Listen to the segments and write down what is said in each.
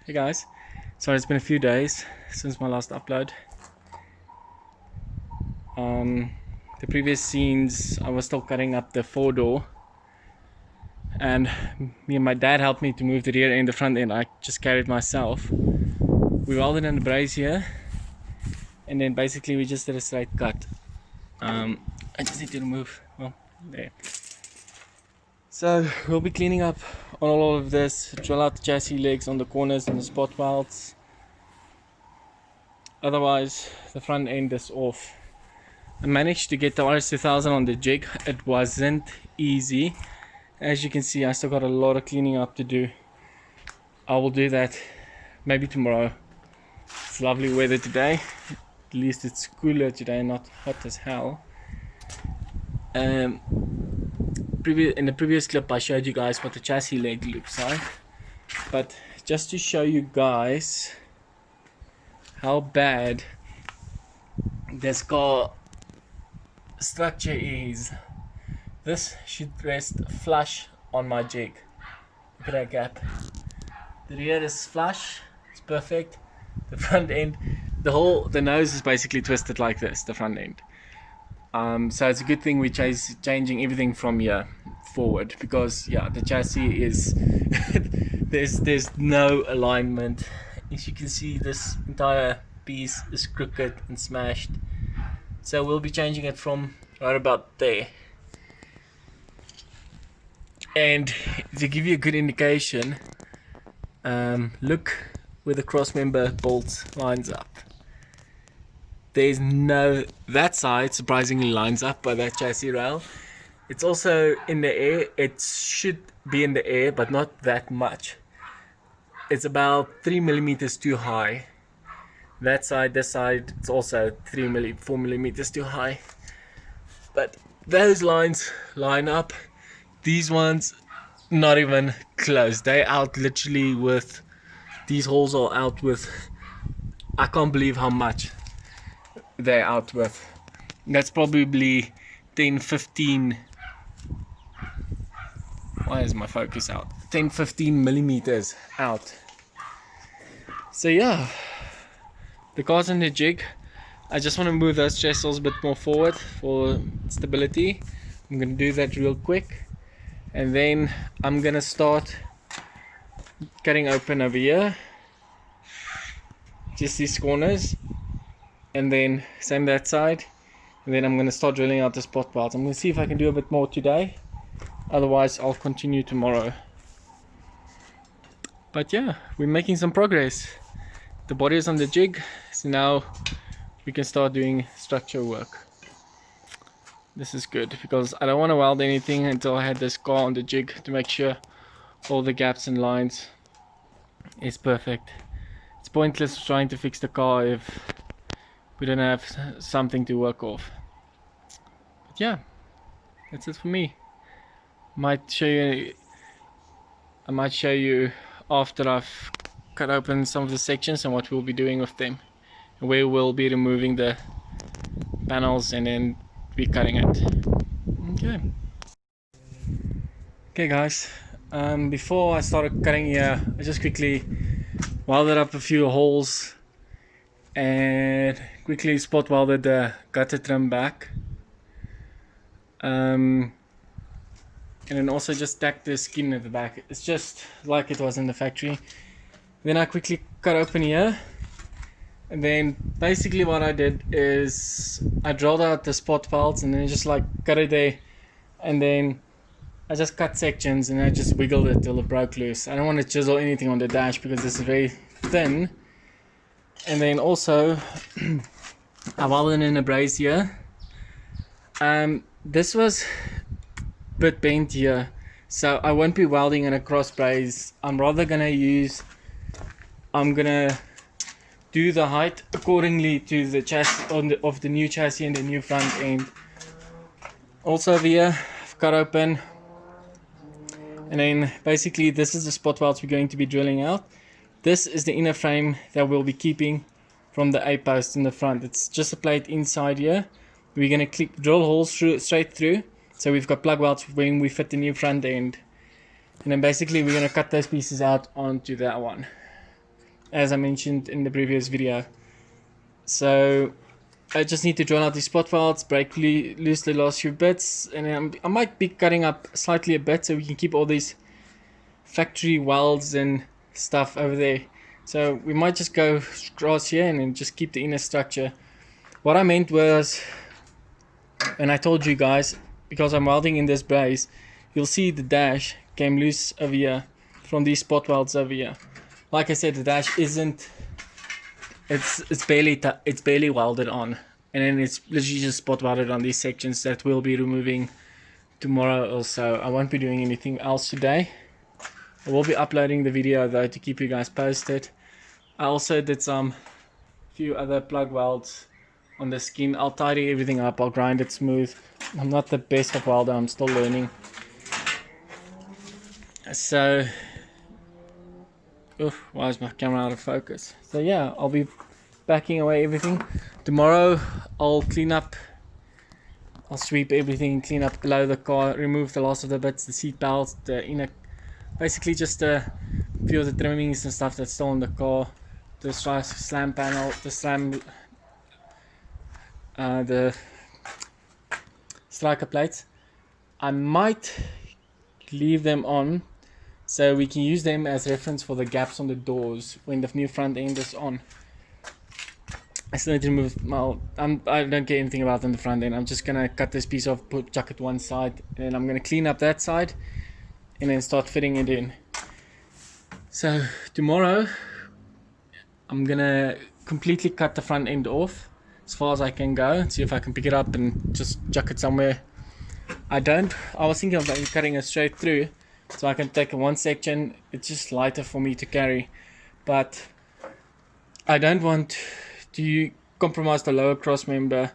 Hey guys, sorry it's been a few days since my last upload. The previous scenes I was still cutting up the 4-door, and me and my dad helped me to move the rear end, the front end I just carried myself. We welded in the brace here, and then basically we just did a straight cut. I just need to remove, well, there. So we'll be cleaning up on all of this, drill out the chassis legs on the corners and the spot welds. Otherwise the front end is off. I managed to get the RS2000 on the JIG. It wasn't easy. As you can see, I still got a lot of cleaning up to do. I will do that maybe tomorrow. It's lovely weather today. At least it's cooler today, not hot as hell. In the previous clip I showed you guys what the chassis leg looks like, but just to show you guys how bad this car structure is, this should rest flush on my JIG. Look at that gap. The rear is flush, it's perfect. The front end, the nose is basically twisted like this, the front end. So it's a good thing we're changing everything from here forward, because yeah, the chassis is there's no alignment. As you can see, this entire piece is crooked and smashed, so we'll be changing it from right about there. And to give you a good indication, look where the cross member bolts lines up. There's no, that side surprisingly lines up by that chassis rail. It's also in the air. It should be in the air, but not that much. It's about 3 millimeters too high. That side, this side, it's also 4 millimeters too high. But those lines line up. These ones, not even close. They're out literally with, these holes are out with, I can't believe how much they're out with. That's probably 10-15, why is my focus out, 10-15 millimeters out. So yeah, the car's in the JIG. I just want to move those chassis a bit more forward for stability. I'm gonna do that real quick, and then I'm gonna start cutting open over here, just these corners, and then same that side, and then I'm going to start drilling out the spot welds. I'm going to see if I can do a bit more today, otherwise I'll continue tomorrow. But yeah, we're making some progress. The body is on the JIG, so now we can start doing structure work. This is good because I don't want to weld anything until I had this car on the JIG to make sure all the gaps and lines is perfect. It's pointless trying to fix the car if we don't have something to work off. But yeah, that's it for me. I might show you after I've cut open some of the sections and what we'll be doing with them, and where we'll be removing the panels and then be cutting it. Okay guys, before I started cutting here, I just quickly welded up a few holes and quickly spot welded the gutter trim back, and then also just tacked the skin at the back. It's just like it was in the factory. Then I quickly cut open here, and then basically what I did is I drilled out the spot welds and then just like cut it there, and then I just cut sections and I just wiggled it till it broke loose. I don't want to chisel anything on the dash because this is very thin. And then also I welded in a brace here. This was a bit bent here, so I won't be welding in a cross brace. I'm gonna do the height accordingly to the chassis of the new chassis and the new front end. Also over here I've cut open, and then basically this is the spot welds we're going to be drilling out. This is the inner frame that we'll be keeping from the A-post in the front. It's just a plate inside here. We're going to drill holes straight through, so we've got plug welds when we fit the new front end. And then basically we're going to cut those pieces out onto that one. as I mentioned in the previous video. So I just need to drill out these spot welds, break loose the last few bits, and then I might be cutting up slightly a bit so we can keep all these factory welds and stuff over there. So we might just go across here and then just keep the inner structure. What I meant was, and I told you guys, because I'm welding in this brace, you'll see the dash came loose over here from these spot welds over here. Like I said, the dash isn't, it's barely welded on, and then it's literally just spot welded on these sections that we'll be removing tomorrow also. I won't be doing anything else today. I will be uploading the video though to keep you guys posted. I also did some few other plug welds on the skin. I'll tidy everything up, I'll grind it smooth. I'm not the best of welder, I'm still learning. So, why is my camera out of focus? So yeah, I'll be backing away everything. Tomorrow I'll clean up, I'll sweep everything, clean up below the car, remove the last of the bits, the seat belts, the inner, basically just a few of the trimmings and stuff that's still on the car, the slam panel, the slam, the striker plates. I might leave them on so we can use them as reference for the gaps on the doors when the new front end is on. I still need to remove, well, I don't care anything about in the front end. I'm just gonna cut this piece off, chuck it one side, and then I'm gonna clean up that side and then start fitting it in. So tomorrow I'm gonna completely cut the front end off as far as I can go and see if I can pick it up and just chuck it somewhere. I was thinking of cutting it straight through so I can take one section. It's just lighter for me to carry, but I don't want to compromise the lower cross member.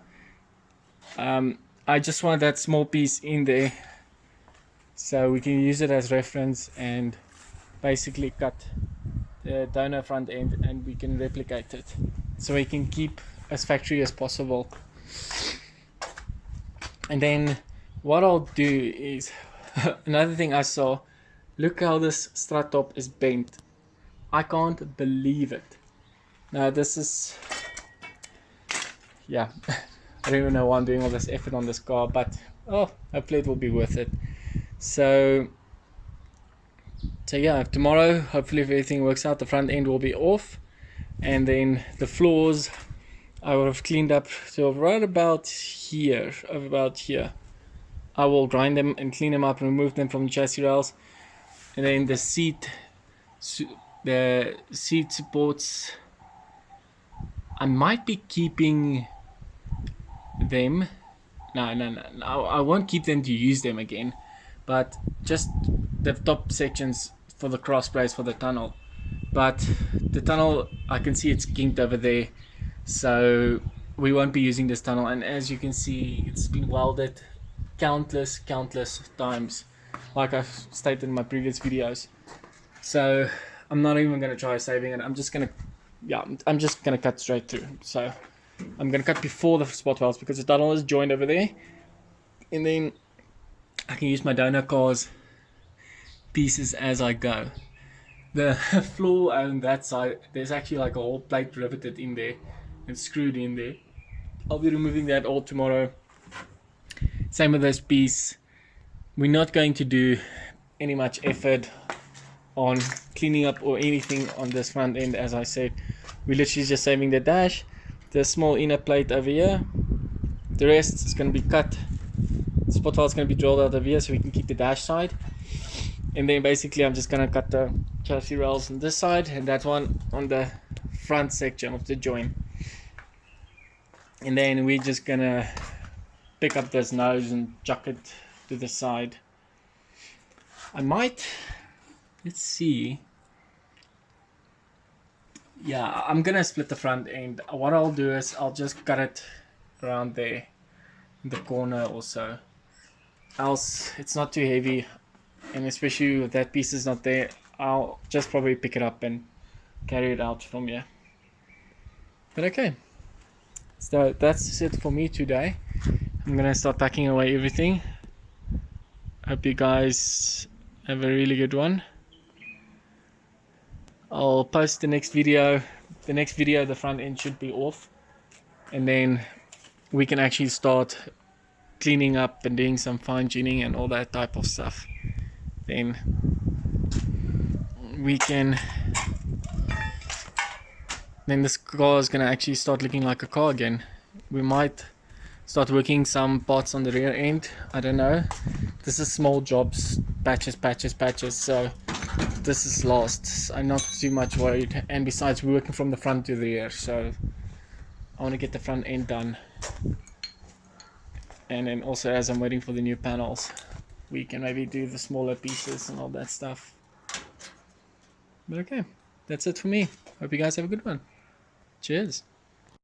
I just want that small piece in there so we can use it as reference and basically cut the donor front end and we can replicate it so we can keep as factory as possible. And then what I'll do is another thing I saw, look how this strut top is bent. I can't believe it. Now this is, yeah, I don't even know why I'm doing all this effort on this car, but hopefully it will be worth it. So yeah, tomorrow hopefully if everything works out, the front end will be off, and then the floors I would have cleaned up to right about here, I will grind them and clean them up and remove them from the chassis rails. And then the seat supports, I might be keeping them. No, I won't keep them to use them again, but just the top sections for the cross brace for the tunnel. But the tunnel, I can see it's kinked over there, so we won't be using this tunnel. And as you can see, it's been welded countless times, like I've stated in my previous videos. So I'm not even going to try saving it. I'm just going to cut straight through. So I'm going to cut before the spot welds because the tunnel is joined over there, and then I can use my donor cars pieces as I go. The floor on that side, there's actually like a whole plate riveted in there and screwed in there. I'll be removing that all tomorrow. Same with this piece. We're not going to do any much effort on cleaning up or anything on this front end. As I said, we're literally just saving the dash, the small inner plate over here. The rest is going to be cut. The spot weld is going to be drilled out of here so we can keep the dash side. And then basically I'm just going to cut the chassis rails on this side and that one on the front section of the joint. And then we're just going to pick up this nose and chuck it to the side. I might, let's see. Yeah, I'm gonna split the front end. What I'll do is I'll just cut it around there in the corner also. Else it's not too heavy, and especially if that piece is not there, I'll just probably pick it up and carry it out from here. But okay, so that's it for me today. I'm gonna start packing away everything. Hope you guys have a really good one. I'll post the next video. The next video, the front end should be off, and then we can actually start cleaning up and doing some fine tuning and all that type of stuff. Then we can, then this car is going to actually start looking like a car again. We might start working some parts on the rear end, I don't know. This is small jobs, patches, so this is last. I'm not too much worried, and besides we're working from the front to the rear, so I want to get the front end done. And then also, as I'm waiting for the new panels, we can maybe do the smaller pieces and all that stuff. But okay, that's it for me. Hope you guys have a good one. Cheers.